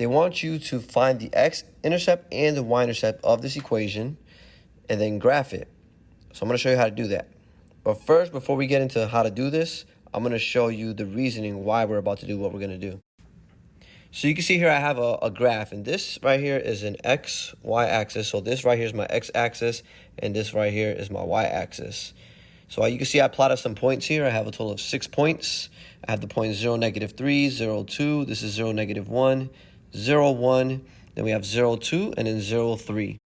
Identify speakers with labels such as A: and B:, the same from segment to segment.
A: they want you to find the x-intercept and the y-intercept of this equation and then graph it. So I'm going to show you how to do that. But first, before we get into how to do this, I'm going to show you the reasoning why we're about to do what we're going to do. So you can see here I have a graph, and this right here is an x, y axis. So this right here is my x axis, and this right here is my y axis. So you can see I plotted some points here. I have a total of 6 points. I have the point 0, -3, 0, 2. This is 0, -1, 0, 1. Then we have 0, 2, and then 0, 3.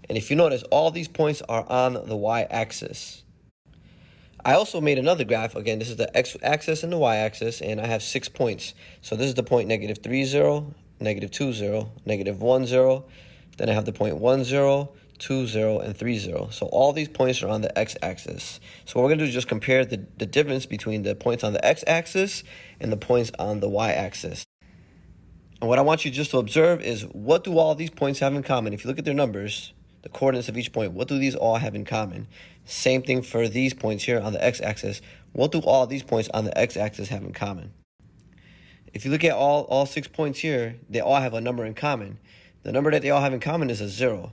A: And if you notice, all these points are on the y-axis. I also made another graph. Again, this is the x-axis and the y-axis, and I have 6 points. So this is the point -3, 0, -2, 0, -1, 0. Then I have the point 1, 0, 2, 0, and 3, 0. So all these points are on the x-axis. So what we're going to do is just compare the difference between the points on the x-axis and the points on the y-axis. And what I want you just to observe is, what do all these points have in common? If you look at their numbers, the coordinates of each point, what do these all have in common? Same thing for these points here on the x-axis. What do all these points on the x-axis have in common? If you look at all 6 points here, they all have a number in common. The number that they all have in common is a 0.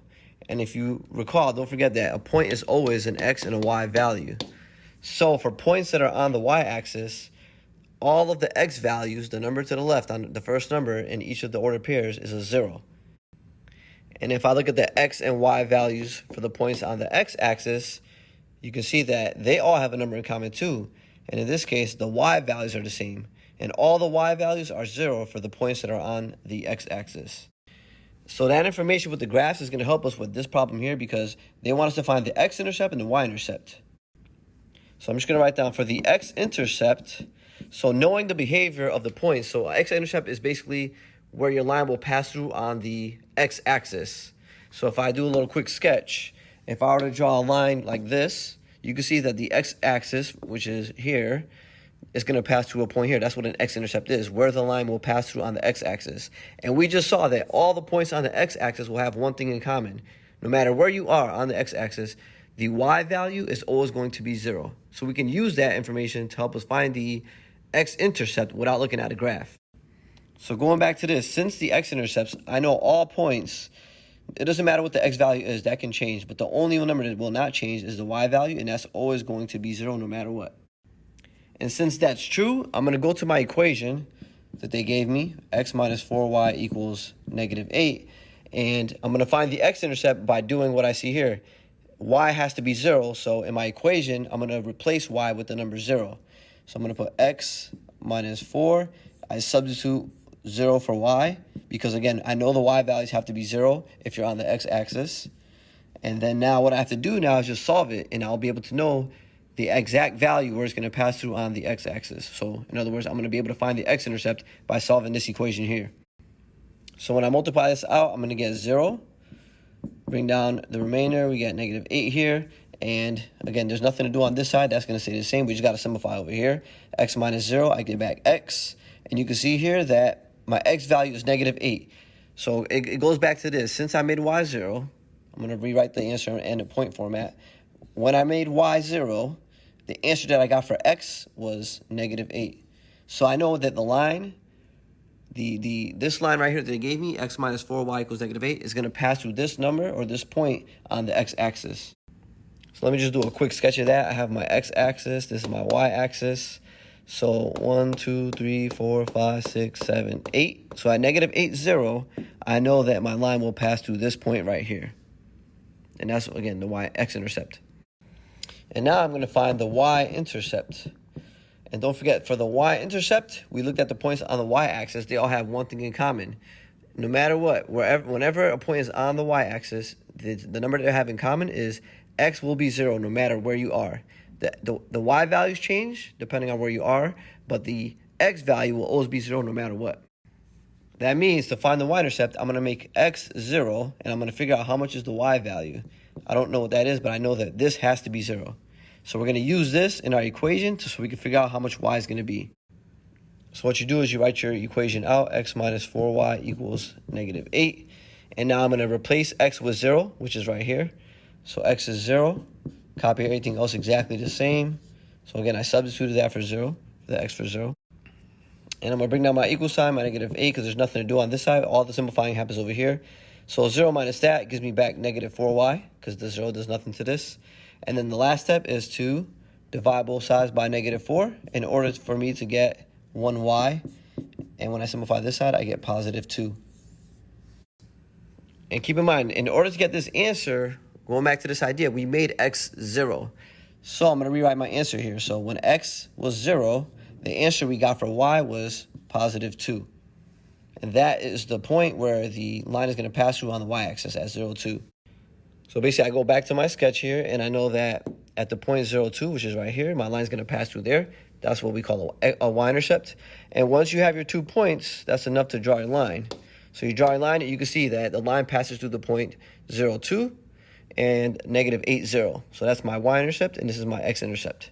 A: And if you recall, don't forget that a point is always an x and a y value. So for points that are on the y-axis, all of the x values, the number to the left on the first number in each of the ordered pairs, is a 0. And if I look at the x and y values for the points on the x-axis, you can see that they all have a number in common too. And in this case, the y values are the same. And all the y values are 0 for the points that are on the x-axis. So that information with the graphs is going to help us with this problem here, because they want us to find the x-intercept and the y-intercept. So I'm just going to write down for the x-intercept. So knowing the behavior of the points, so x-intercept is basically where your line will pass through on the x-axis. So if I do a little quick sketch, if I were to draw a line like this, you can see that the x-axis, which is here, is going to pass through a point here. That's what an x-intercept is, where the line will pass through on the x-axis. And we just saw that all the points on the x-axis will have one thing in common. No matter where you are on the x-axis, the y value is always going to be 0. So we can use that information to help us find the x-intercept without looking at a graph. So going back to this, since the x-intercepts, I know all points, it doesn't matter what the x value is, that can change. But the only number that will not change is the y value, and that's always going to be 0 no matter what. And since that's true, I'm going to go to my equation that they gave me, x minus 4y equals -8. And I'm going to find the x-intercept by doing what I see here. Y has to be 0, so in my equation, I'm going to replace y with the number 0. So I'm going to put x minus 4. I substitute 0 for y, because again, I know the y values have to be 0 if you're on the x-axis. And then now what I have to do now is just solve it, and I'll be able to know the exact value where it's going to pass through on the x-axis. So in other words, I'm going to be able to find the x-intercept by solving this equation here. So when I multiply this out, I'm going to get 0. Bring down the remainder, we get -8 here. And again, there's nothing to do on this side. That's going to stay the same. We just got to simplify over here. X minus 0, I get back x. And you can see here that my x value is -8. So it goes back to this. Since I made y 0, I'm going to rewrite the answer in the point format. When I made y 0, the answer that I got for x was -8. So I know that the line, this line right here that they gave me, x minus 4y equals -8, is going to pass through this number or this point on the x-axis. So let me just do a quick sketch of that. I have my x-axis. This is my y-axis. So 1, 2, 3, 4, 5, 6, 7, 8. So at -8, 0, I know that my line will pass through this point right here. And that's, again, the x-intercept. And now I'm going to find the y-intercept. And don't forget, for the y-intercept, we looked at the points on the y-axis. They all have one thing in common. No matter what, whenever a point is on the y-axis, the number that they have in common is x will be 0 no matter where you are. The y values change depending on where you are, but the x value will always be 0 no matter what. That means to find the y-intercept, I'm going to make x 0, and I'm going to figure out how much is the y value. I don't know what that is, but I know that this has to be 0. So we're going to use this in our equation so we can figure out how much y is going to be. So what you do is you write your equation out, x minus 4y equals -8. And now I'm going to replace x with 0, which is right here. So x is 0. Copy everything else exactly the same. So again, I substituted that for 0, the x for 0. And I'm going to bring down my equal sign, my -8, because there's nothing to do on this side. All the simplifying happens over here. So 0 minus that gives me back -4y, because the 0 does nothing to this. And then the last step is to divide both sides by -4 in order for me to get 1y. And when I simplify this side, I get +2. And keep in mind, in order to get this answer, going back to this idea, we made x 0. So I'm going to rewrite my answer here. So when x was 0, the answer we got for y was +2. And that is the point where the line is going to pass through on the y-axis at 0, 2. So basically, I go back to my sketch here, and I know that at the point 0, 2, which is right here, my line is going to pass through there. That's what we call a y-intercept. And once you have your 2 points, that's enough to draw your line. So you draw a line, and you can see that the line passes through the point 0, 2 and -8, 0. So that's my y-intercept, and this is my x-intercept.